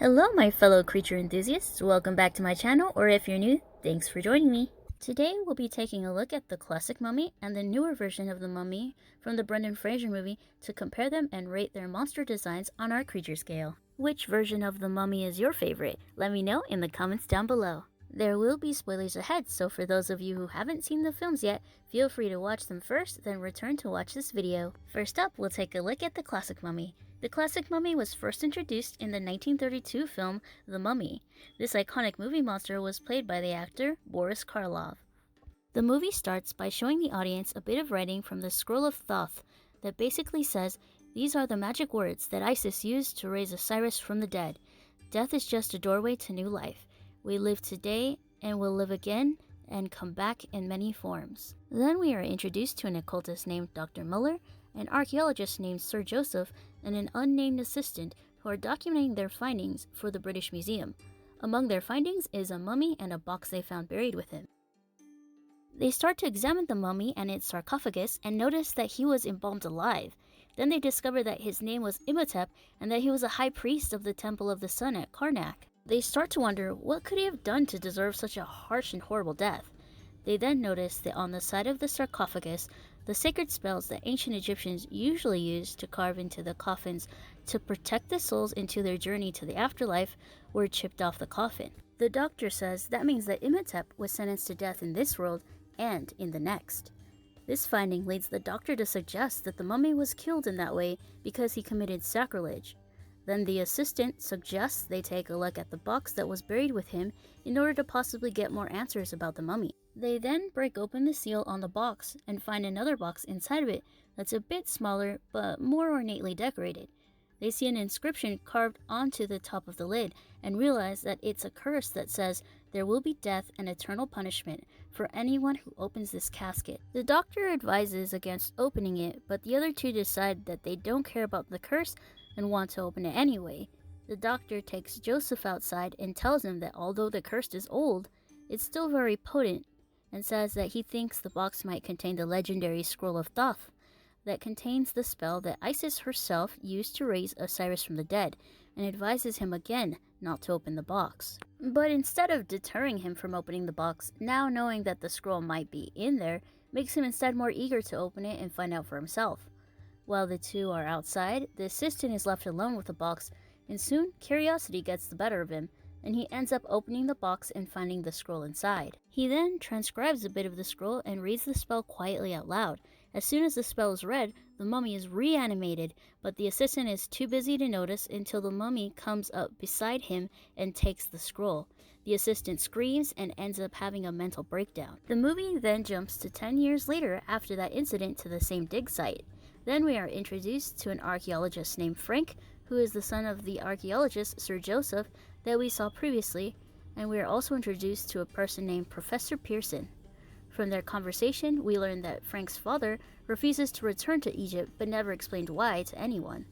Hello, my fellow creature enthusiasts. Welcome back to my channel, or if you're new, thanks for joining me. Today, we'll be taking a look at the classic mummy and the newer version of the mummy from the Brendan Fraser movie to compare them and rate their monster designs on our creature scale. Which version of the mummy is your favorite? Let me know in the comments down below. There will be spoilers ahead, so for those of you who haven't seen the films yet, feel free to watch them first, then return to watch this video. First up, we'll take a look at the classic mummy. The classic mummy was first introduced in the 1932 film The Mummy. This iconic movie monster was played by the actor Boris Karloff. The movie starts by showing the audience a bit of writing from the Scroll of Thoth that basically says, "These are the magic words that Isis used to raise Osiris from the dead. Death is just a doorway to new life. We live today and will live again and come back in many forms." Then we are introduced to an occultist named Dr. Muller, an archaeologist named Sir Joseph, and an unnamed assistant who are documenting their findings for the British Museum. Among their findings is a mummy and a box they found buried with him. They start to examine the mummy and its sarcophagus and notice that he was embalmed alive. Then they discover that his name was Imhotep and that he was a high priest of the Temple of the Sun at Karnak. They start to wonder what could he have done to deserve such a harsh and horrible death. They then notice that on the side of the sarcophagus, the sacred spells that ancient Egyptians usually used to carve into the coffins to protect the souls into their journey to the afterlife were chipped off the coffin. The doctor says that means that Imhotep was sentenced to death in this world and in the next. This finding leads the doctor to suggest that the mummy was killed in that way because he committed sacrilege. Then the assistant suggests they take a look at the box that was buried with him in order to possibly get more answers about the mummy. They then break open the seal on the box and find another box inside of it that's a bit smaller but more ornately decorated. They see an inscription carved onto the top of the lid and realize that it's a curse that says there will be death and eternal punishment for anyone who opens this casket. The doctor advises against opening it, but the other two decide that they don't care about the curse and want to open it anyway. The doctor takes Joseph outside and tells him that although the curse is old, it's still very potent, and says that he thinks the box might contain the legendary Scroll of Thoth that contains the spell that Isis herself used to raise Osiris from the dead, and advises him again not to open the box. But instead of deterring him from opening the box, now knowing that the scroll might be in there, makes him instead more eager to open it and find out for himself. While the two are outside, the assistant is left alone with the box, and soon curiosity gets the better of him, and he ends up opening the box and finding the scroll inside. He then transcribes a bit of the scroll and reads the spell quietly out loud. As soon as the spell is read, the mummy is reanimated, but the assistant is too busy to notice until the mummy comes up beside him and takes the scroll. The assistant screams and ends up having a mental breakdown. The movie then jumps to 10 years later after that incident to the same dig site. Then we are introduced to an archaeologist named Frank, who is the son of the archaeologist Sir Joseph that we saw previously, and we are also introduced to a person named Professor Pearson. From their conversation, we learn that Frank's father refuses to return to Egypt but never explained why to anyone.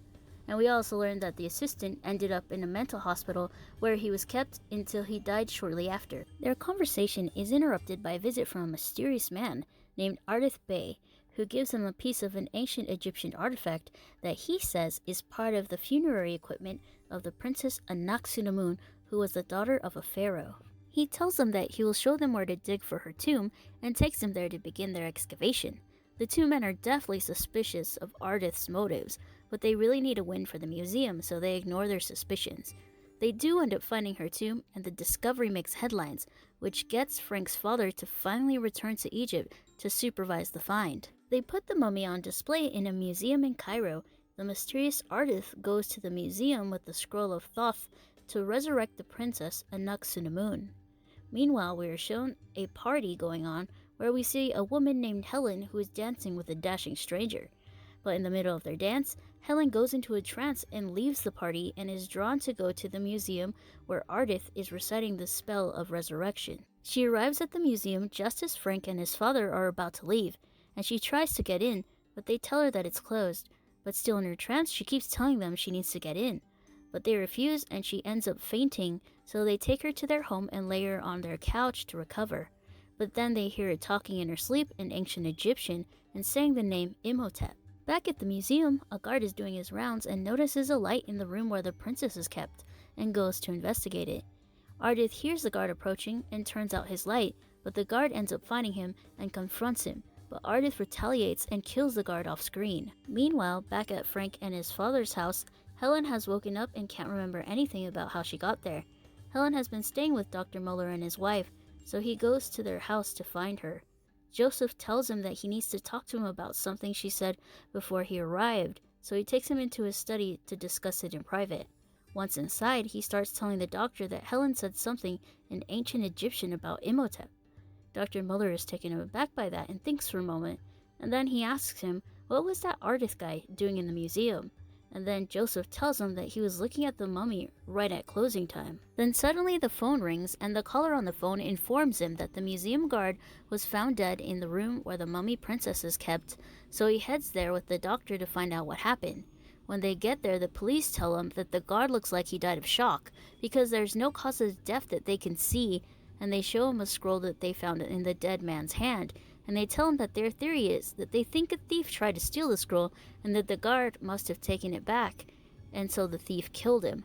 And we also learn that the assistant ended up in a mental hospital where he was kept until he died shortly after. Their conversation is interrupted by a visit from a mysterious man named Ardith Bey, who gives them a piece of an ancient Egyptian artifact that he says is part of the funerary equipment of the princess Anck-su-namun, who was the daughter of a pharaoh. He tells them that he will show them where to dig for her tomb and takes them there to begin their excavation. The two men are definitely suspicious of Ardith's motives, but they really need a win for the museum, so they ignore their suspicions. They do end up finding her tomb, and the discovery makes headlines, which gets Frank's father to finally return to Egypt to supervise the find. They put the mummy on display in a museum in Cairo. The mysterious Ardith goes to the museum with the Scroll of Thoth to resurrect the princess Anck-su-namun. Meanwhile, we are shown a party going on where we see a woman named Helen who is dancing with a dashing stranger. But in the middle of their dance, Helen goes into a trance and leaves the party and is drawn to go to the museum where Ardith is reciting the spell of resurrection. She arrives at the museum just as Frank and his father are about to leave, and she tries to get in, but they tell her that it's closed. But still in her trance, she keeps telling them she needs to get in. But they refuse and she ends up fainting, so they take her to their home and lay her on their couch to recover. But then they hear her talking in her sleep in ancient Egyptian and saying the name Imhotep. Back at the museum, a guard is doing his rounds and notices a light in the room where the princess is kept, and goes to investigate it. Ardith hears the guard approaching and turns out his light, but the guard ends up finding him and confronts him, but Ardith retaliates and kills the guard off screen. Meanwhile, back at Frank and his father's house, Helen has woken up and can't remember anything about how she got there. Helen has been staying with Dr. Muller and his wife, so he goes to their house to find her. Joseph tells him that he needs to talk to him about something she said before he arrived, so he takes him into his study to discuss it in private. Once inside, he starts telling the doctor that Helen said something in ancient Egyptian about Imhotep. Dr. Muller is taken aback by that and thinks for a moment, and then he asks him what was that Ardith guy doing in the museum, and then Joseph tells him that he was looking at the mummy right at closing time. Then suddenly the phone rings and the caller on the phone informs him that the museum guard was found dead in the room where the mummy princess is kept, so he heads there with the doctor to find out what happened. When they get there, the police tell him that the guard looks like he died of shock because there's no cause of death that they can see, and they show him a scroll that they found in the dead man's hand, and they tell him that their theory is that they think a thief tried to steal the scroll and that the guard must have taken it back, and so the thief killed him.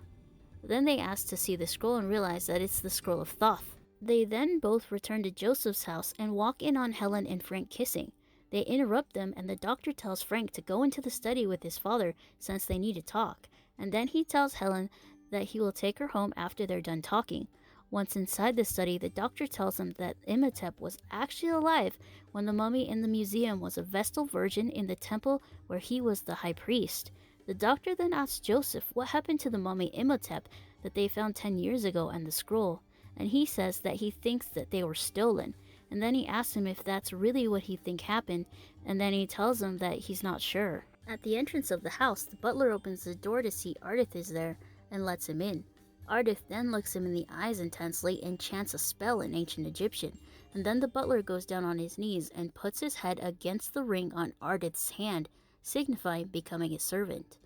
Then they ask to see the scroll and realize that it's the scroll of Thoth. They then both return to Joseph's house and walk in on Helen and Frank kissing. They interrupt them and the doctor tells Frank to go into the study with his father since they need to talk, and then he tells Helen that he will take her home after they're done talking. Once inside the study, the doctor tells him that Imhotep was actually alive when the mummy in the museum was a Vestal virgin in the temple where he was the high priest. The doctor then asks Joseph what happened to the mummy Imhotep that they found 10 years ago and the scroll, and he says that he thinks that they were stolen, and then he asks him if that's really what he thinks happened, and then he tells him that he's not sure. At the entrance of the house, the butler opens the door to see Ardith is there and lets him in. Ardith then looks him in the eyes intensely and chants a spell in ancient Egyptian, and then the butler goes down on his knees and puts his head against the ring on Ardith's hand, signifying becoming his servant.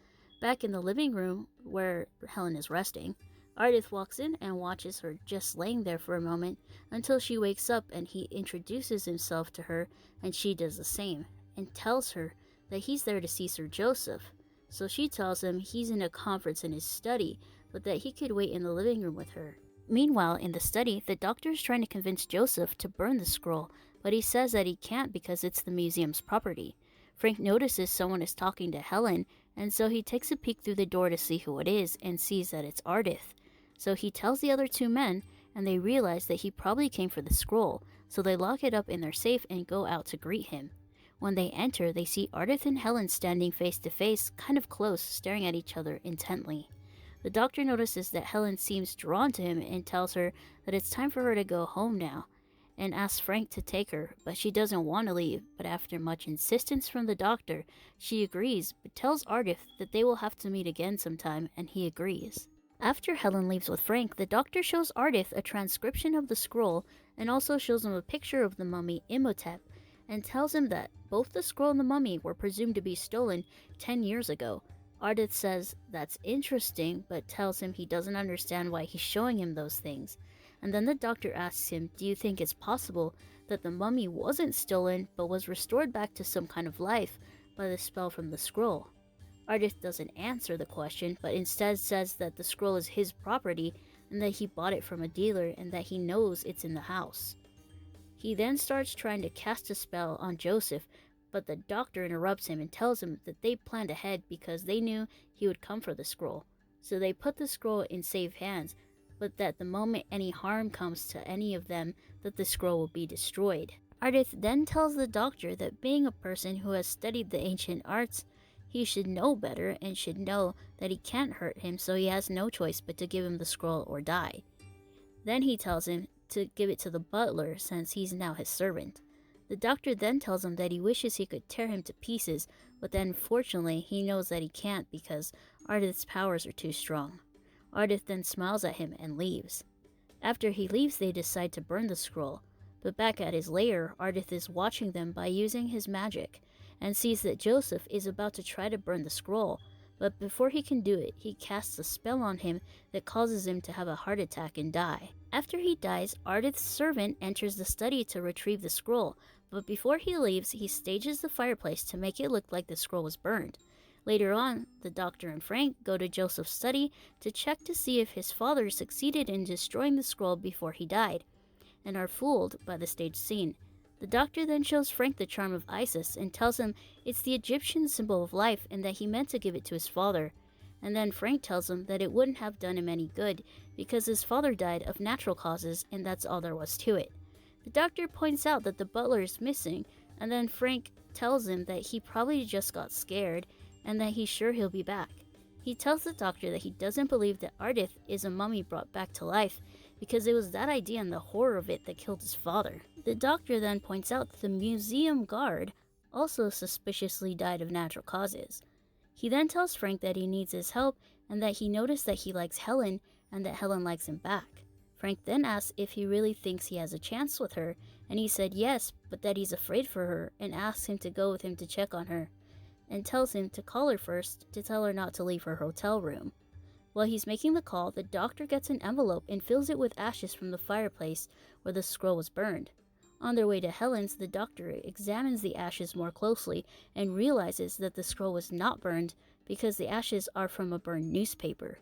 Back in the living room, where Helen is resting, Ardith walks in and watches her just laying there for a moment until she wakes up and he introduces himself to her and she does the same, and tells her that he's there to see Sir Joseph. So she tells him he's in a conference in his study, but that he could wait in the living room with her. Meanwhile, in the study, the doctor is trying to convince Joseph to burn the scroll, but he says that he can't because it's the museum's property. Frank notices someone is talking to Helen, and so he takes a peek through the door to see who it is and sees that it's Ardith. So he tells the other two men, and they realize that he probably came for the scroll, so they lock it up in their safe and go out to greet him. When they enter, they see Ardith and Helen standing face to face, kind of close, staring at each other intently. The doctor notices that Helen seems drawn to him and tells her that it's time for her to go home now, and asks Frank to take her, but she doesn't want to leave, but after much insistence from the doctor, she agrees, but tells Ardith that they will have to meet again sometime, and he agrees. After Helen leaves with Frank, the doctor shows Ardith a transcription of the scroll and also shows him a picture of the mummy Imhotep, and tells him that both the scroll and the mummy were presumed to be stolen 10 years ago. Ardith says that's interesting, but tells him he doesn't understand why he's showing him those things. And then the doctor asks him, do you think it's possible that the mummy wasn't stolen but was restored back to some kind of life by the spell from the scroll? Ardith doesn't answer the question, but instead says that the scroll is his property and that he bought it from a dealer and that he knows it's in the house. He then starts trying to cast a spell on Joseph, but the doctor interrupts him and tells him that they planned ahead because they knew he would come for the scroll. So they put the scroll in safe hands, but that the moment any harm comes to any of them, that the scroll will be destroyed. Ardith then tells the doctor that being a person who has studied the ancient arts, he should know better and should know that he can't hurt him, so he has no choice but to give him the scroll or die. Then he tells him to give it to the butler since he's now his servant. The doctor then tells him that he wishes he could tear him to pieces, but then fortunately he knows that he can't because Ardith's powers are too strong. Ardith then smiles at him and leaves. After he leaves, they decide to burn the scroll, but back at his lair, Ardith is watching them by using his magic, and sees that Joseph is about to try to burn the scroll, but before he can do it, he casts a spell on him that causes him to have a heart attack and die. After he dies, Ardith's servant enters the study to retrieve the scroll, but before he leaves, he stages the fireplace to make it look like the scroll was burned. Later on, the doctor and Frank go to Joseph's study to check to see if his father succeeded in destroying the scroll before he died, and are fooled by the staged scene. The doctor then shows Frank the charm of Isis and tells him it's the Egyptian symbol of life and that he meant to give it to his father. And then Frank tells him that it wouldn't have done him any good because his father died of natural causes and that's all there was to it. The doctor points out that the butler is missing, and then Frank tells him that he probably just got scared and that he's sure he'll be back. He tells the doctor that he doesn't believe that Ardith is a mummy brought back to life because it was that idea and the horror of it that killed his father. The doctor then points out that the museum guard also suspiciously died of natural causes. He then tells Frank that he needs his help and that he noticed that he likes Helen and that Helen likes him back. Frank then asks if he really thinks he has a chance with her, and he said yes, but that he's afraid for her and asks him to go with him to check on her, and tells him to call her first to tell her not to leave her hotel room. While he's making the call, the doctor gets an envelope and fills it with ashes from the fireplace where the scroll was burned. On their way to Helen's, the doctor examines the ashes more closely and realizes that the scroll was not burned because the ashes are from a burned newspaper.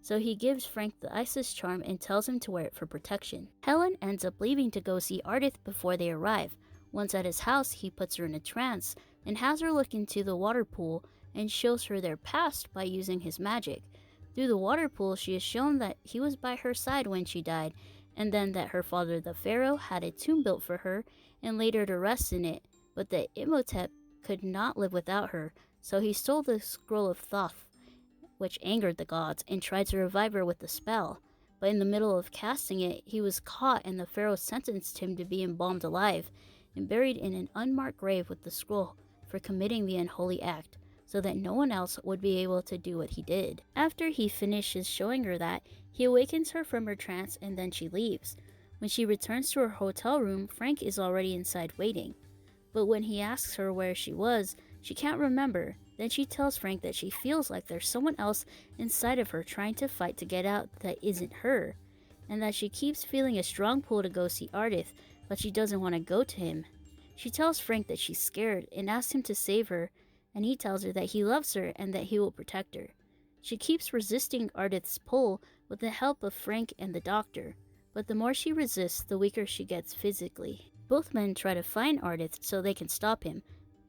So he gives Frank the Isis charm and tells him to wear it for protection. Helen ends up leaving to go see Ardith before they arrive. Once at his house, he puts her in a trance and has her look into the water pool and shows her their past by using his magic. Through the water pool, she is shown that he was by her side when she died, and then that her father the pharaoh had a tomb built for her and laid her to rest in it, but that Imhotep could not live without her, so he stole the scroll of Thoth, which angered the gods, and tried to revive her with the spell. But in the middle of casting it, he was caught and the pharaoh sentenced him to be embalmed alive and buried in an unmarked grave with the scroll for committing the unholy act, so that no one else would be able to do what he did. After he finishes showing her that, he awakens her from her trance and then she leaves. When she returns to her hotel room, Frank is already inside waiting. But when he asks her where she was, she can't remember. Then she tells Frank that she feels like there's someone else inside of her trying to fight to get out that isn't her, and that she keeps feeling a strong pull to go see Ardith, but she doesn't want to go to him. She tells Frank that she's scared and asks him to save her, and he tells her that he loves her and that he will protect her. She keeps resisting Ardith's pull with the help of Frank and the doctor, but the more she resists, the weaker she gets physically. Both men try to find Ardith so they can stop him,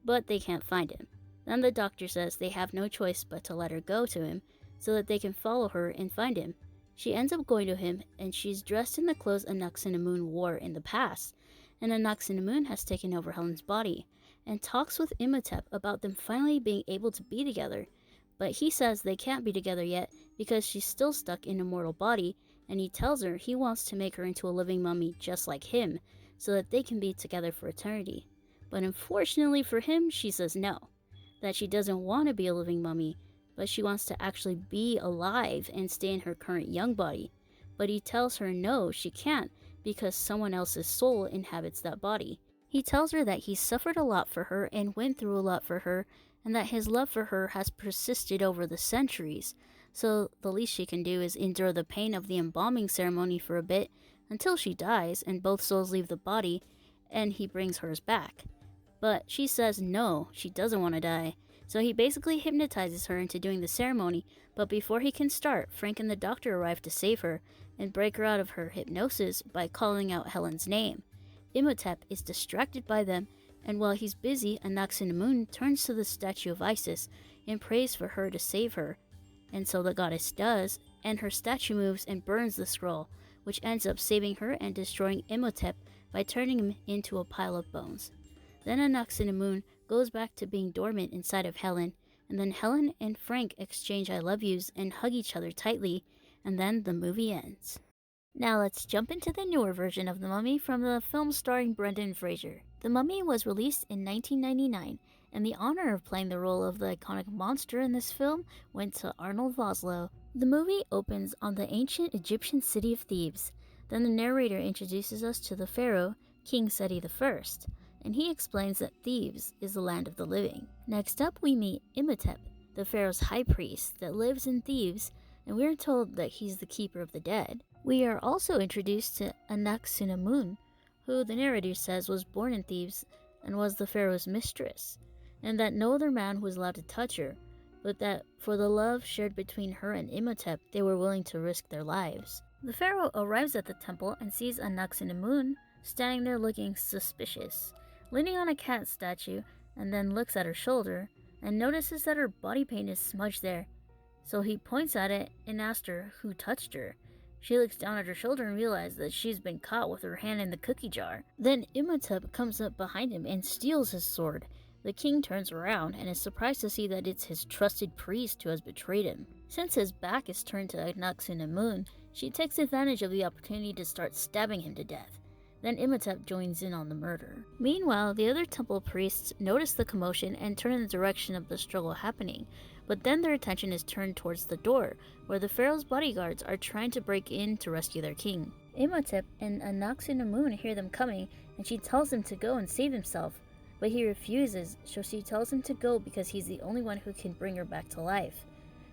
but they can't find him. Then the doctor says they have no choice but to let her go to him so that they can follow her and find him. She ends up going to him, and she's dressed in the clothes Anaxinamun wore in the past, and Anaxinamun has taken over Helen's body, and talks with Imhotep about them finally being able to be together, but he says they can't be together yet because she's still stuck in a mortal body, and he tells her he wants to make her into a living mummy just like him, so that they can be together for eternity. But unfortunately for him, she says no, that she doesn't want to be a living mummy, but she wants to actually be alive and stay in her current young body. But he tells her no, she can't, because someone else's soul inhabits that body. He tells her that he suffered a lot for her and went through a lot for her, and that his love for her has persisted over the centuries, so the least she can do is endure the pain of the embalming ceremony for a bit until she dies and both souls leave the body and he brings hers back. But she says no, she doesn't want to die, so he basically hypnotizes her into doing the ceremony, but before he can start, Frank and the doctor arrive to save her and break her out of her hypnosis by calling out Helen's name. Imhotep is distracted by them, and while he's busy, Anaxinamun turns to the statue of Isis and prays for her to save her, and so the goddess does, and her statue moves and burns the scroll, which ends up saving her and destroying Imhotep by turning him into a pile of bones. Then Anaxinamun goes back to being dormant inside of Helen, and then Helen and Frank exchange I love yous and hug each other tightly, and then the movie ends. Now let's jump into the newer version of The Mummy from the film starring Brendan Fraser. The Mummy was released in 1999, and the honor of playing the role of the iconic monster in this film went to Arnold Vosloo. The movie opens on the ancient Egyptian city of Thebes. Then the narrator introduces us to the pharaoh, King Seti I, and he explains that Thebes is the land of the living. Next up, we meet Imhotep, the pharaoh's high priest that lives in Thebes, and we're told that he's the keeper of the dead. We are also introduced to Anaxinamun, who the narrator says was born in Thebes and was the pharaoh's mistress, and that no other man was allowed to touch her, but that for the love shared between her and Imhotep, they were willing to risk their lives. The pharaoh arrives at the temple and sees Anaxinamun standing there looking suspicious, leaning on a cat statue, and then looks at her shoulder and notices that her body paint is smudged there. So he points at it and asks her who touched her. She looks down at her shoulder and realizes that she's been caught with her hand in the cookie jar. Then Imhotep comes up behind him and steals his sword. The king turns around and is surprised to see that it's his trusted priest who has betrayed him. Since his back is turned to Anaxinamun, she takes advantage of the opportunity to start stabbing him to death. Then Imhotep joins in on the murder. Meanwhile, the other temple priests notice the commotion and turn in the direction of the struggle happening, but then their attention is turned towards the door, where the pharaoh's bodyguards are trying to break in to rescue their king. Imhotep and Anaxinamun hear them coming, and she tells him to go and save himself, but he refuses, so she tells him to go because he's the only one who can bring her back to life.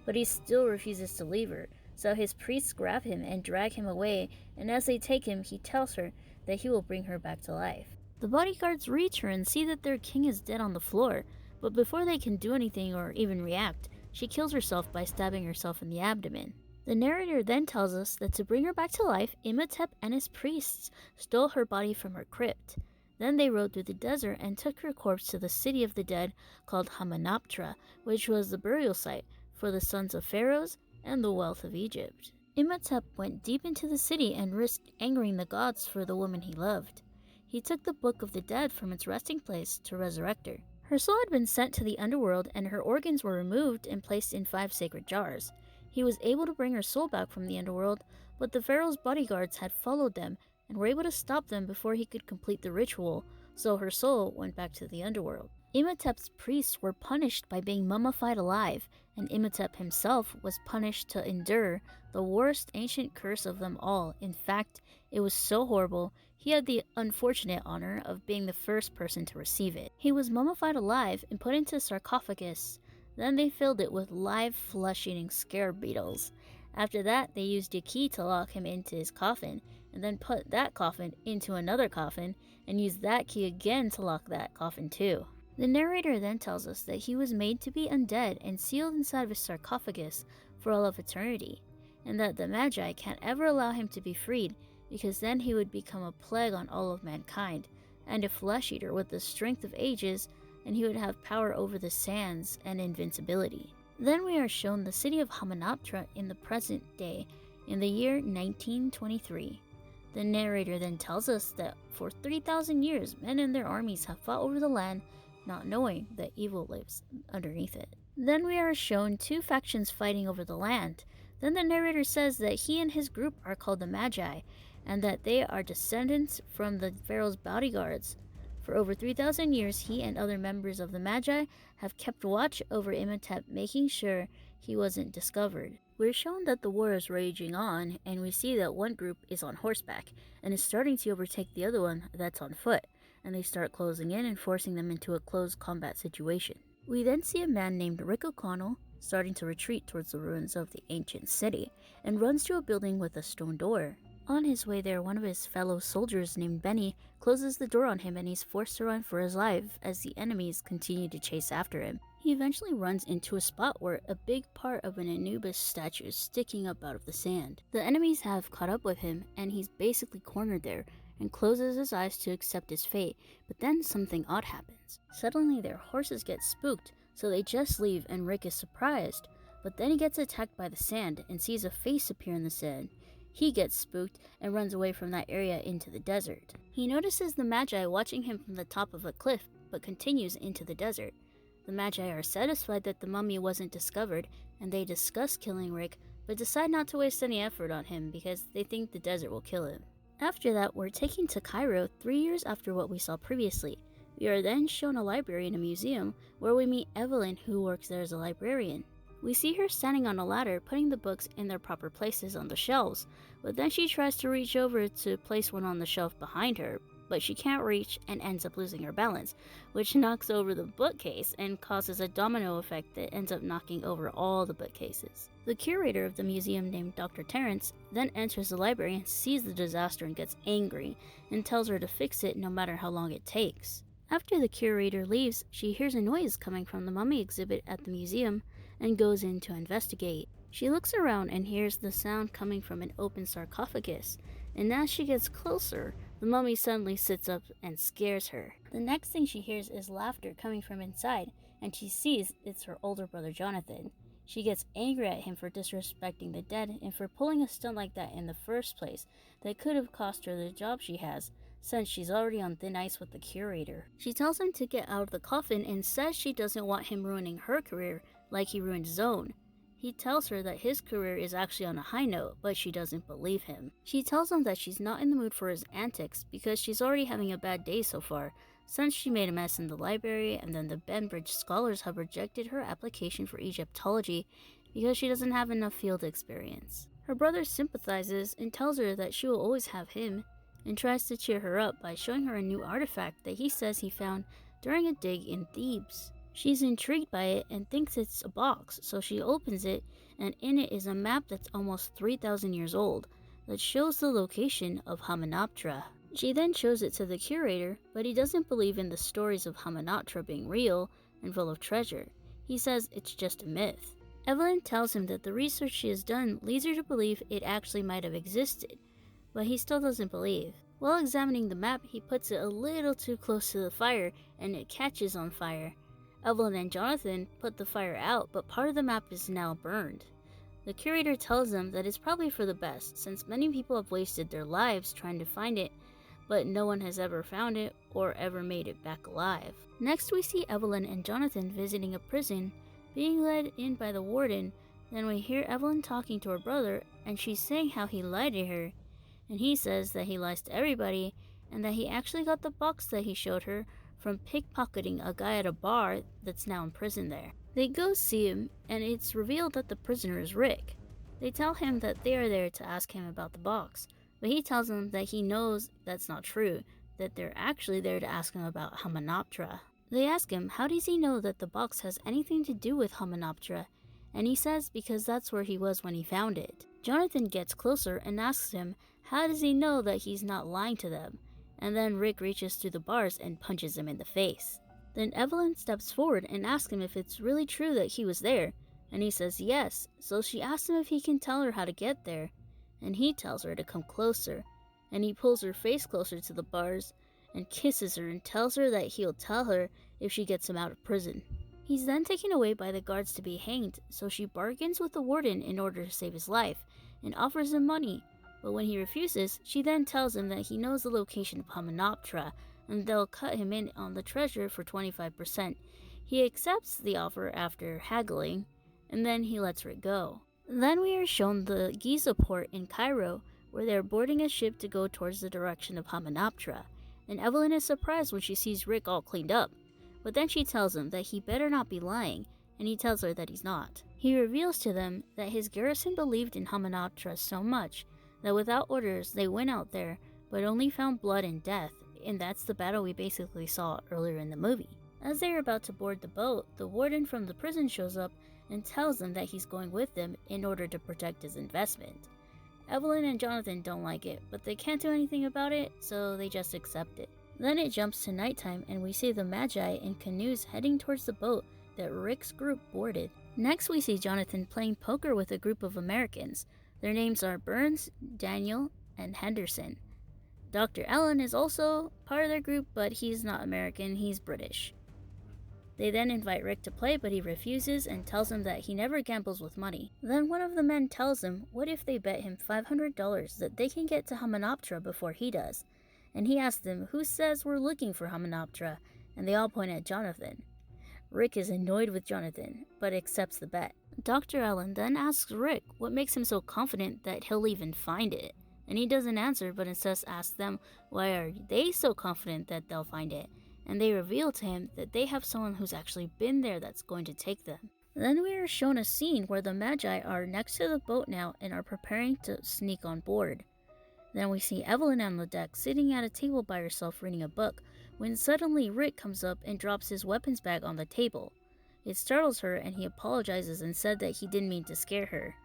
But he still refuses to leave her, so his priests grab him and drag him away, and as they take him, he tells her that he will bring her back to life. The bodyguards reach her and see that their king is dead on the floor, but before they can do anything or even react, she kills herself by stabbing herself in the abdomen. The narrator then tells us that to bring her back to life, Imhotep and his priests stole her body from her crypt. Then they rode through the desert and took her corpse to the city of the dead called Hamunaptra, which was the burial site for the sons of pharaohs and the wealth of Egypt. Imhotep went deep into the city and risked angering the gods for the woman he loved. He took the Book of the Dead from its resting place to resurrect her. Her soul had been sent to the underworld and her organs were removed and placed in 5 sacred jars. He was able to bring her soul back from the underworld, but the pharaoh's bodyguards had followed them and were able to stop them before he could complete the ritual, so her soul went back to the underworld. Imhotep's priests were punished by being mummified alive, and Imhotep himself was punished to endure the worst ancient curse of them all. In fact, it was so horrible, he had the unfortunate honor of being the first person to receive it. He was mummified alive and put into a sarcophagus. Then they filled it with live flesh-eating scarab beetles. After that, they used a key to lock him into his coffin, and then put that coffin into another coffin, and used that key again to lock that coffin too. The narrator then tells us that he was made to be undead and sealed inside of a sarcophagus for all of eternity, and that the Magi can't ever allow him to be freed, because then he would become a plague on all of mankind, and a flesh-eater with the strength of ages, and he would have power over the sands and invincibility. Then we are shown the city of Hamunaptra in the present day, in the year 1923. The narrator then tells us that for 3,000 years, men and their armies have fought over the land, not knowing that evil lives underneath it. Then we are shown 2 factions fighting over the land. Then the narrator says that he and his group are called the Magi, and that they are descendants from the pharaoh's bodyguards. For over 3,000 years, he and other members of the Magi have kept watch over Imhotep, making sure he wasn't discovered. We're shown that the war is raging on, and we see that one group is on horseback, and is starting to overtake the other one that's on foot, and they start closing in and forcing them into a close combat situation. We then see a man named Rick O'Connell starting to retreat towards the ruins of the ancient city, and runs to a building with a stone door. On his way there, one of his fellow soldiers named Benny closes the door on him and he's forced to run for his life as the enemies continue to chase after him. He eventually runs into a spot where a big part of an Anubis statue is sticking up out of the sand. The enemies have caught up with him and he's basically cornered there and closes his eyes to accept his fate, but then something odd happens. Suddenly their horses get spooked, so they just leave and Rick is surprised, but then he gets attacked by the sand and sees a face appear in the sand. He gets spooked and runs away from that area into the desert. He notices the Magi watching him from the top of a cliff, but continues into the desert. The Magi are satisfied that the mummy wasn't discovered, and they discuss killing Rick, but decide not to waste any effort on him because they think the desert will kill him. After that, we're taken to Cairo 3 years after what we saw previously. We are then shown a library in a museum where we meet Evelyn, who works there as a librarian. We see her standing on a ladder putting the books in their proper places on the shelves, but then she tries to reach over to place one on the shelf behind her, but she can't reach and ends up losing her balance, which knocks over the bookcase and causes a domino effect that ends up knocking over all the bookcases. The curator of the museum, named Dr. Terrence, then enters the library and sees the disaster and gets angry and tells her to fix it no matter how long it takes. After the curator leaves, she hears a noise coming from the mummy exhibit at the museum, and goes in to investigate. She looks around and hears the sound coming from an open sarcophagus, and as she gets closer, the mummy suddenly sits up and scares her. The next thing she hears is laughter coming from inside, and she sees it's her older brother Jonathan. She gets angry at him for disrespecting the dead and for pulling a stunt like that in the first place that could have cost her the job she has, since she's already on thin ice with the curator. She tells him to get out of the coffin and says she doesn't want him ruining her career like he ruined his own. He tells her that his career is actually on a high note, but she doesn't believe him. She tells him that she's not in the mood for his antics because she's already having a bad day so far, since she made a mess in the library and then the Benbridge scholars have rejected her application for Egyptology because she doesn't have enough field experience. Her brother sympathizes and tells her that she will always have him, and tries to cheer her up by showing her a new artifact that he says he found during a dig in Thebes. She's intrigued by it and thinks it's a box, so she opens it, and in it is a map that's almost 3,000 years old that shows the location of Hamunaptra. She then shows it to the curator, but he doesn't believe in the stories of Hamunaptra being real and full of treasure. He says it's just a myth. Evelyn tells him that the research she has done leads her to believe it actually might have existed, but he still doesn't believe. While examining the map, he puts it a little too close to the fire and it catches on fire. Evelyn and Jonathan put the fire out, but part of the map is now burned. The curator tells them that it's probably for the best, since many people have wasted their lives trying to find it, but no one has ever found it or ever made it back alive. Next we see Evelyn and Jonathan visiting a prison, being led in by the warden. Then we hear Evelyn talking to her brother, and she's saying how he lied to her, and he says that he lies to everybody, and that he actually got the box that he showed her from pickpocketing a guy at a bar that's now in prison there. They go see him, and it's revealed that the prisoner is Rick. They tell him that they are there to ask him about the box, but he tells them that he knows that's not true, that they're actually there to ask him about Hamunaptra. They ask him how does he know that the box has anything to do with Hamunaptra, and he says because that's where he was when he found it. Jonathan gets closer and asks him how does he know that he's not lying to them, and then Rick reaches through the bars and punches him in the face. Then Evelyn steps forward and asks him if it's really true that he was there, and he says yes, so she asks him if he can tell her how to get there, and he tells her to come closer, and he pulls her face closer to the bars and kisses her and tells her that he'll tell her if she gets him out of prison. He's then taken away by the guards to be hanged, so she bargains with the warden in order to save his life and offers him money, but when he refuses, she then tells him that he knows the location of Hamunaptra and they'll cut him in on the treasure for 25%. He accepts the offer after haggling, and then he lets Rick go. Then we are shown the Giza port in Cairo, where they're boarding a ship to go towards the direction of Hamunaptra, and Evelyn is surprised when she sees Rick all cleaned up, but then she tells him that he better not be lying, and he tells her that he's not. He reveals to them that his garrison believed in Hamunaptra so much that without orders they went out there, but only found blood and death, and that's the battle we basically saw earlier in the movie. As they are about to board the boat, the warden from the prison shows up and tells them that he's going with them in order to protect his investment. Evelyn and Jonathan don't like it, but they can't do anything about it, so they just accept it. Then it jumps to nighttime and we see the Magi in canoes heading towards the boat that Rick's group boarded. Next we see Jonathan playing poker with a group of Americans. Their names are Burns, Daniel, and Henderson. Dr. Allen is also part of their group, but he's not American, he's British. They then invite Rick to play, but he refuses and tells him that he never gambles with money. Then one of the men tells him what if they bet him $500 that they can get to Hamunaptra before he does. And he asks them who says we're looking for Hamunaptra, and they all point at Jonathan. Rick is annoyed with Jonathan, but accepts the bet. Dr. Allen then asks Rick what makes him so confident that he'll even find it. And he doesn't answer, but instead asks them why are they so confident that they'll find it, and they reveal to him that they have someone who's actually been there that's going to take them. Then we are shown a scene where the Magi are next to the boat now and are preparing to sneak on board. Then we see Evelyn on the deck sitting at a table by herself reading a book, when suddenly Rick comes up and drops his weapons bag on the table. It startles her and he apologizes and said that he didn't mean to scare her.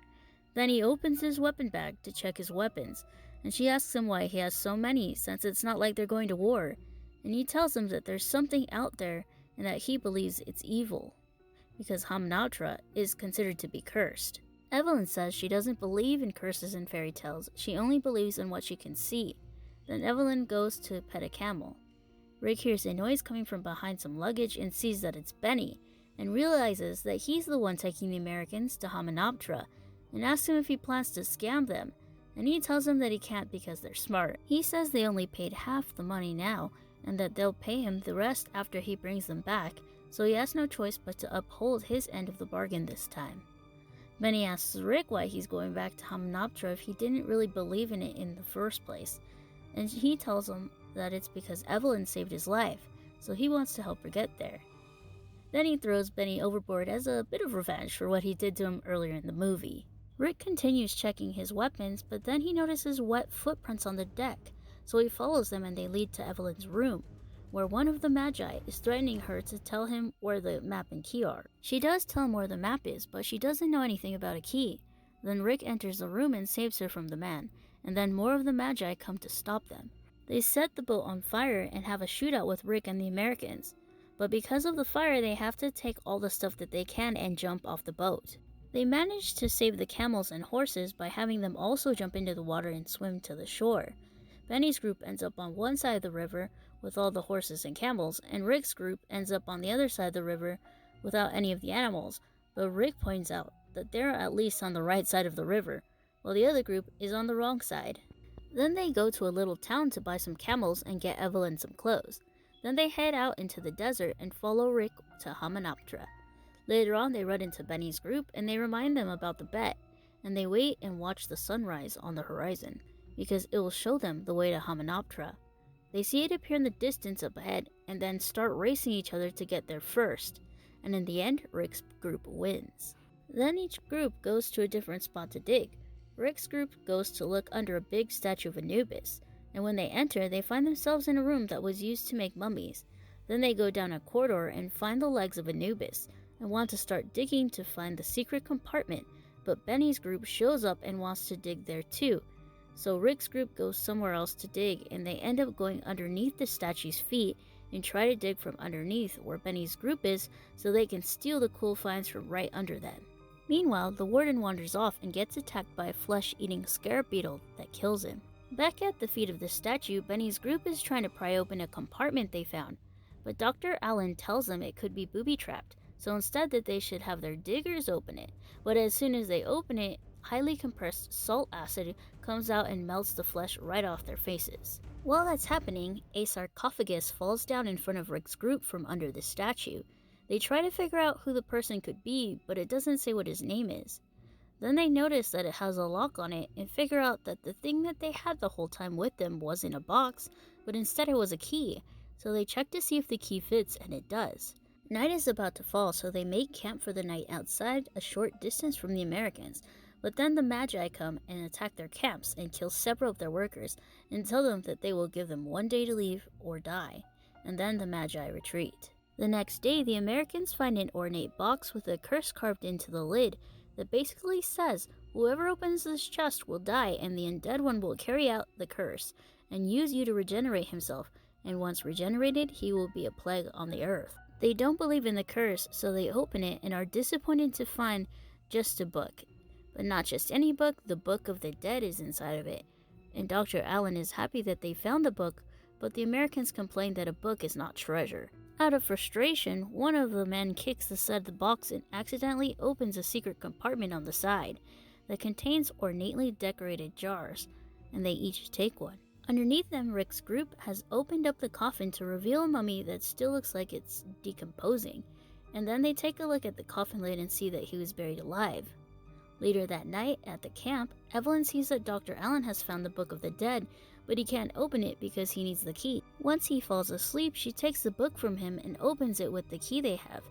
Then he opens his weapon bag to check his weapons, and she asks him why he has so many since it's not like they're going to war, and he tells him that there's something out there and that he believes it's evil. because Hamnautra is considered to be cursed. Evelyn says she doesn't believe in curses and fairy tales, she only believes in what she can see. Then Evelyn goes to pet a camel. Rick hears a noise coming from behind some luggage and sees that it's Benny, and realizes that he's the one taking the Americans to Hamunaptra, and asks him if he plans to scam them, and he tells him that he can't because they're smart. He says they only paid half the money now, and that they'll pay him the rest after he brings them back, so he has no choice but to uphold his end of the bargain this time. Benny asks Rick why he's going back to Hamunaptra if he didn't really believe in it in the first place, and he tells him that it's because Evelyn saved his life, so he wants to help her get there. Then he throws Benny overboard as a bit of revenge for what he did to him earlier in the movie. Rick continues checking his weapons, but then he notices wet footprints on the deck, so he follows them and they lead to Evelyn's room, where one of the Magi is threatening her to tell him where the map and key are. She does tell him where the map is, but she doesn't know anything about a key. Then Rick enters the room and saves her from the man, and then more of the Magi come to stop them. They set the boat on fire and have a shootout with Rick and the Americans, but because of the fire they have to take all the stuff that they can and jump off the boat. They manage to save the camels and horses by having them also jump into the water and swim to the shore. Benny's group ends up on one side of the river with all the horses and camels, and Rick's group ends up on the other side of the river without any of the animals, but Rick points out that they're at least on the right side of the river, while the other group is on the wrong side. Then they go to a little town to buy some camels and get Evelyn some clothes. Then they head out into the desert and follow Rick to Hamunaptra. Later on they run into Benny's group and they remind them about the bet, and they wait and watch the sunrise on the horizon, because it will show them the way to Hamunaptra. They see it appear in the distance up ahead and then start racing each other to get there first, and in the end Rick's group wins. Then each group goes to a different spot to dig. Rick's group goes to look under a big statue of Anubis, and when they enter, they find themselves in a room that was used to make mummies. Then they go down a corridor and find the legs of Anubis, and want to start digging to find the secret compartment, but Benny's group shows up and wants to dig there too. So Rick's group goes somewhere else to dig, and they end up going underneath the statue's feet and try to dig from underneath where Benny's group is so they can steal the cool finds from right under them. Meanwhile, the warden wanders off and gets attacked by a flesh-eating scarab beetle that kills him. Back at the feet of the statue, Benny's group is trying to pry open a compartment they found, but Dr. Allen tells them it could be booby-trapped, so instead that they should have their diggers open it. But as soon as they open it, highly compressed salt acid comes out and melts the flesh right off their faces. While that's happening, a sarcophagus falls down in front of Rick's group from under the statue. They try to figure out who the person could be, but it doesn't say what his name is. Then they notice that it has a lock on it and figure out that the thing that they had the whole time with them wasn't a box, but instead it was a key. So they check to see if the key fits, and it does. Night is about to fall, so they make camp for the night outside a short distance from the Americans. But then the Magi come and attack their camps and kill several of their workers and tell them that they will give them 1 day to leave or die. And then the Magi retreat. The next day, the Americans find an ornate box with a curse carved into the lid that basically says, whoever opens this chest will die and the undead one will carry out the curse and use you to regenerate himself, and once regenerated, he will be a plague on the earth. They don't believe in the curse, so they open it and are disappointed to find just a book. But not just any book, the Book of the Dead is inside of it. And Dr. Allen is happy that they found the book, but the Americans complain that a book is not treasure. Out of frustration, one of the men kicks the side of the box and accidentally opens a secret compartment on the side that contains ornately decorated jars, and they each take one. Underneath them, Rick's group has opened up the coffin to reveal a mummy that still looks like it's decomposing, and then they take a look at the coffin lid and see that he was buried alive. Later that night, at the camp, Evelyn sees that Dr. Allen has found the Book of the Dead, but he can't open it because he needs the key. Once he falls asleep, she takes the book from him and opens it with the key they have,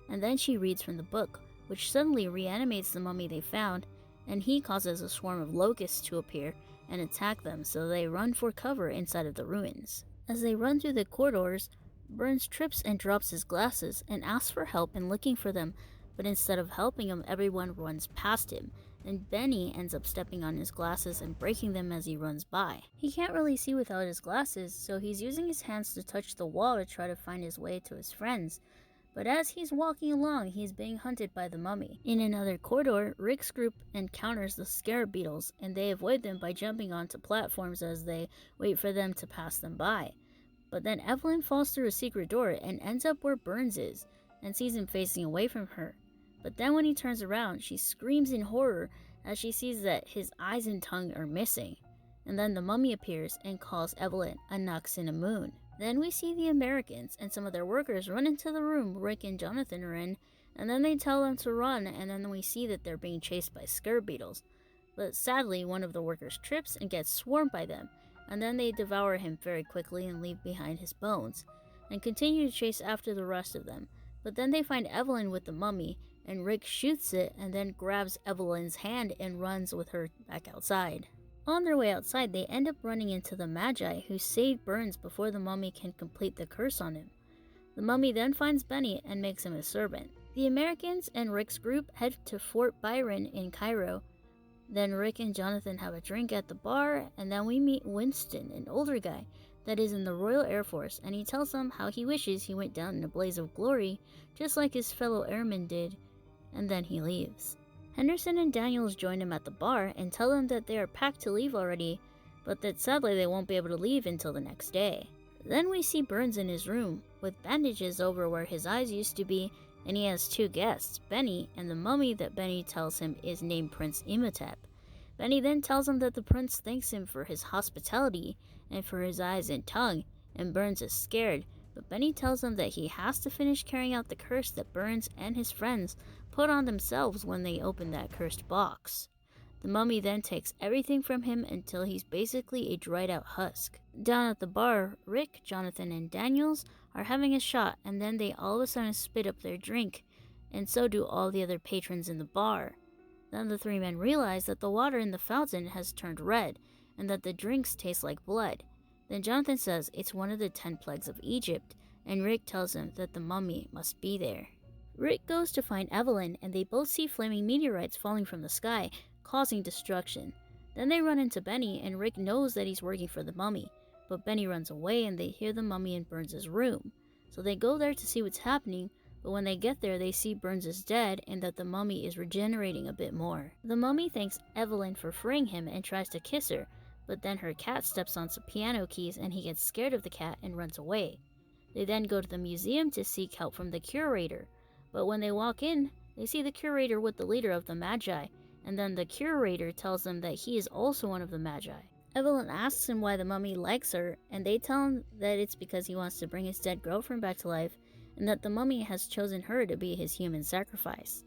and then she reads from the book, which suddenly reanimates the mummy they found, and he causes a swarm of locusts to appear and attack them, so they run for cover inside of the ruins. As they run through the corridors, Burns trips and drops his glasses and asks for help in looking for them, but instead of helping him, everyone runs past him, and Benny ends up stepping on his glasses and breaking them as he runs by. He can't really see without his glasses, so he's using his hands to touch the wall to try to find his way to his friends, But as he's walking along, he's being hunted by the mummy. In another corridor, Rick's group encounters the scarab beetles, and they avoid them by jumping onto platforms as they wait for them to pass them by. But then Evelyn falls through a secret door and ends up where Burns is, and sees him facing away from her. But then when he turns around, she screams in horror as she sees that his eyes and tongue are missing. And then the mummy appears and calls Evelyn a Nux in a moon. Then we see the Americans and some of their workers run into the room Rick and Jonathan are in, and then they tell them to run, and then we see that they're being chased by scarab beetles. But sadly, one of the workers trips and gets swarmed by them, and then they devour him very quickly and leave behind his bones, and continue to chase after the rest of them. But then they find Evelyn with the mummy, and Rick shoots it and then grabs Evelyn's hand and runs with her back outside. On their way outside, they end up running into the Magi, who saved Burns before the mummy can complete the curse on him. The mummy then finds Benny and makes him his servant. The Americans and Rick's group head to Fort Byron in Cairo. Then Rick and Jonathan have a drink at the bar, and then we meet Winston, an older guy that is in the Royal Air Force, and he tells them how he wishes he went down in a blaze of glory, just like his fellow airmen did, and then he leaves. Henderson and Daniels join him at the bar and tell him that they are packed to leave already, but that sadly they won't be able to leave until the next day. Then we see Burns in his room, with bandages over where his eyes used to be, and he has two guests, Benny and the mummy that Benny tells him is named Prince Imhotep. Benny then tells him that the prince thanks him for his hospitality and for his eyes and tongue, and Burns is scared, but Benny tells him that he has to finish carrying out the curse that Burns and his friends put on themselves when they opened that cursed box. The mummy then takes everything from him until he's basically a dried out husk. Down at the bar, Rick, Jonathan, and Daniels are having a shot, and then they all of a sudden spit up their drink, and so do all the other patrons in the bar. Then the three men realize that the water in the fountain has turned red, and that the drinks taste like blood. Then Jonathan says it's one of the 10 plagues of Egypt, and Rick tells him that the mummy must be there. Rick goes to find Evelyn, and they both see flaming meteorites falling from the sky, causing destruction. Then they run into Benny, and Rick knows that he's working for the mummy, but Benny runs away and they hear the mummy in Burns' room. So they go there to see what's happening, but when they get there they see Burns is dead and that the mummy is regenerating a bit more. The mummy thanks Evelyn for freeing him and tries to kiss her, but then her cat steps on some piano keys and he gets scared of the cat and runs away. They then go to the museum to seek help from the curator, but when they walk in, they see the curator with the leader of the Magi, and then the curator tells them that he is also one of the Magi. Evelyn asks him why the mummy likes her, and they tell him that it's because he wants to bring his dead girlfriend back to life, and that the mummy has chosen her to be his human sacrifice.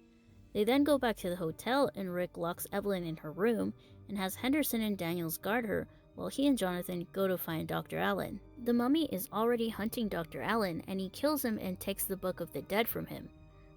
They then go back to the hotel, and Rick locks Evelyn in her room and has Henderson and Daniels guard her while he and Jonathan go to find Dr. Allen. The mummy is already hunting Dr. Allen, and he kills him and takes the Book of the Dead from him.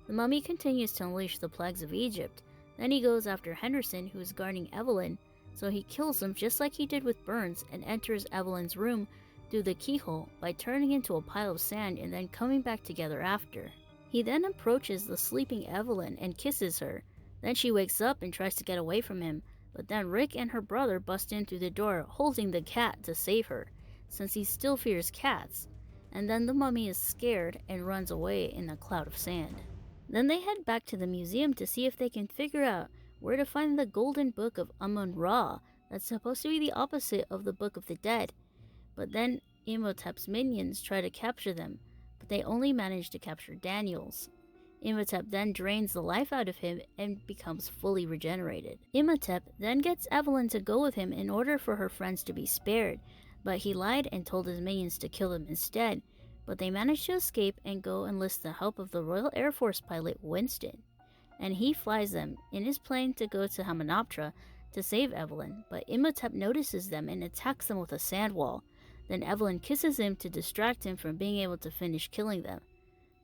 The mummy continues to unleash the plagues of Egypt. Then he goes after Henderson, who is guarding Evelyn, so he kills him just like he did with Burns and enters Evelyn's room through the keyhole by turning into a pile of sand and then coming back together after. He then approaches the sleeping Evelyn and kisses her. Then she wakes up and tries to get away from him, but then Rick and her brother bust in through the door holding the cat to save her, since he still fears cats. And then the mummy is scared and runs away in a cloud of sand. Then they head back to the museum to see if they can figure out where to find the golden book of Amun-Ra that's supposed to be the opposite of the Book of the Dead. But then Imhotep's minions try to capture them, but they only manage to capture Daniels. Imhotep then drains the life out of him and becomes fully regenerated. Imhotep then gets Evelyn to go with him in order for her friends to be spared, but he lied and told his minions to kill them instead. But they manage to escape and go enlist the help of the Royal Air Force pilot Winston. And he flies them in his plane to go to Hamunaptra to save Evelyn, but Imhotep notices them and attacks them with a sand wall. Then Evelyn kisses him to distract him from being able to finish killing them.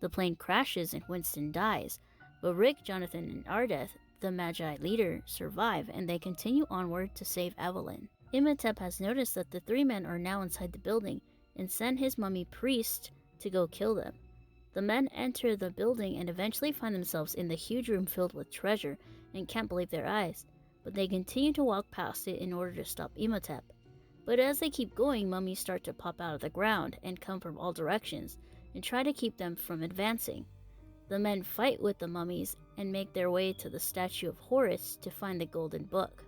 The plane crashes and Winston dies, but Rick, Jonathan, and Ardeth, the Magi leader, survive and they continue onward to save Evelyn. Imhotep has noticed that the three men are now inside the building and send his mummy priest to go kill them. The men enter the building and eventually find themselves in the huge room filled with treasure and can't believe their eyes, but they continue to walk past it in order to stop Imhotep. But as they keep going, mummies start to pop out of the ground and come from all directions and try to keep them from advancing. The men fight with the mummies and make their way to the statue of Horus to find the golden book.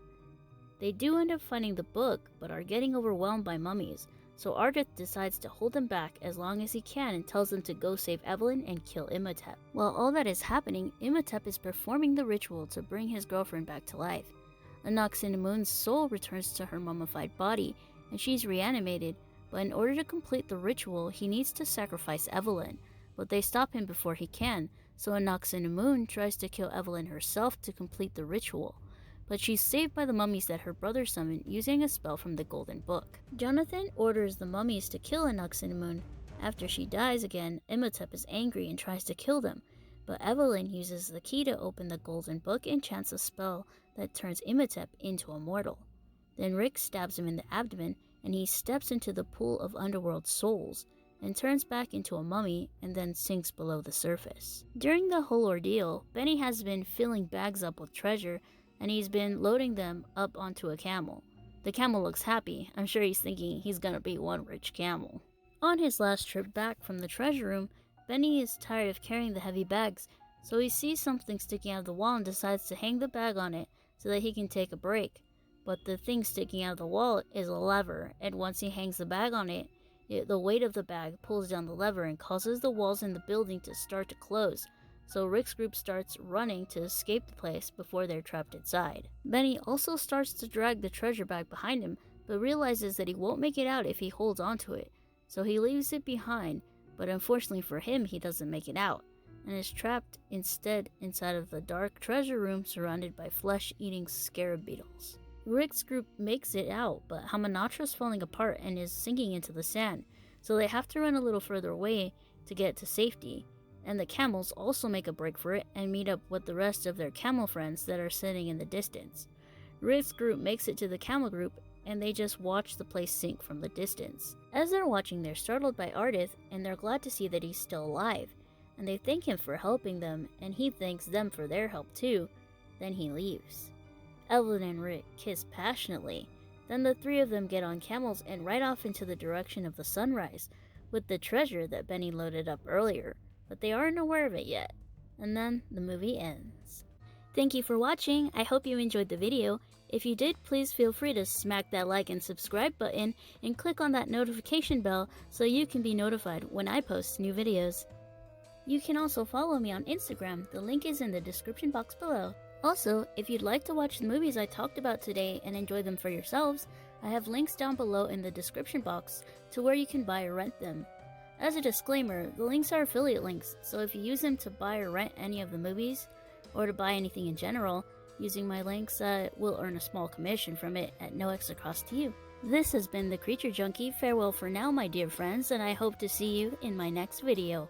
They do end up finding the book, but are getting overwhelmed by mummies, so Ardith decides to hold them back as long as he can and tells them to go save Evelyn and kill Imhotep. While all that is happening, Imhotep is performing the ritual to bring his girlfriend back to life. Anck-su-namun's soul returns to her mummified body, and she's reanimated, but in order to complete the ritual, he needs to sacrifice Evelyn, but they stop him before he can, so Anck-su-namun tries to kill Evelyn herself to complete the ritual. But she's saved by the mummies that her brother summoned using a spell from the Golden Book. Jonathan orders the mummies to kill Anck-su-namun. After she dies again, Imhotep is angry and tries to kill them, but Evelyn uses the key to open the Golden Book and chants a spell that turns Imhotep into a mortal. Then Rick stabs him in the abdomen, and he steps into the pool of underworld souls, and turns back into a mummy and then sinks below the surface. During the whole ordeal, Benny has been filling bags up with treasure, and he's been loading them up onto a camel. The camel looks happy. I'm sure he's thinking he's gonna be one rich camel. On his last trip back from the treasure room, Benny is tired of carrying the heavy bags, so he sees something sticking out of the wall and decides to hang the bag on it so that he can take a break. But the thing sticking out of the wall is a lever, and once he hangs the bag on it, the weight of the bag pulls down the lever and causes the walls in the building to start to close. So Rick's group starts running to escape the place before they're trapped inside. Benny also starts to drag the treasure bag behind him, but realizes that he won't make it out if he holds onto it. So he leaves it behind, but unfortunately for him, he doesn't make it out, and is trapped instead inside of the dark treasure room surrounded by flesh-eating scarab beetles. Rick's group makes it out, but Hamanatra's falling apart and is sinking into the sand, so they have to run a little further away to get to safety. And the camels also make a break for it and meet up with the rest of their camel friends that are sitting in the distance. Rick's group makes it to the camel group, and they just watch the place sink from the distance. As they're watching, they're startled by Ardith, and they're glad to see that he's still alive, and they thank him for helping them, and he thanks them for their help too. Then he leaves. Evelyn and Rick kiss passionately. Then the three of them get on camels and ride off into the direction of the sunrise, with the treasure that Benny loaded up earlier, but they aren't aware of it yet. And then the movie ends. Thank you for watching. I hope you enjoyed the video. If you did, please feel free to smack that like and subscribe button and click on that notification bell so you can be notified when I post new videos. You can also follow me on Instagram. The link is in the description box below. Also, if you'd like to watch the movies I talked about today and enjoy them for yourselves, I have links down below in the description box to where you can buy or rent them. As a disclaimer, the links are affiliate links, so if you use them to buy or rent any of the movies, or to buy anything in general, using my links will earn a small commission from it at no extra cost to you. This has been the Creature Junkie. Farewell for now, my dear friends, and I hope to see you in my next video.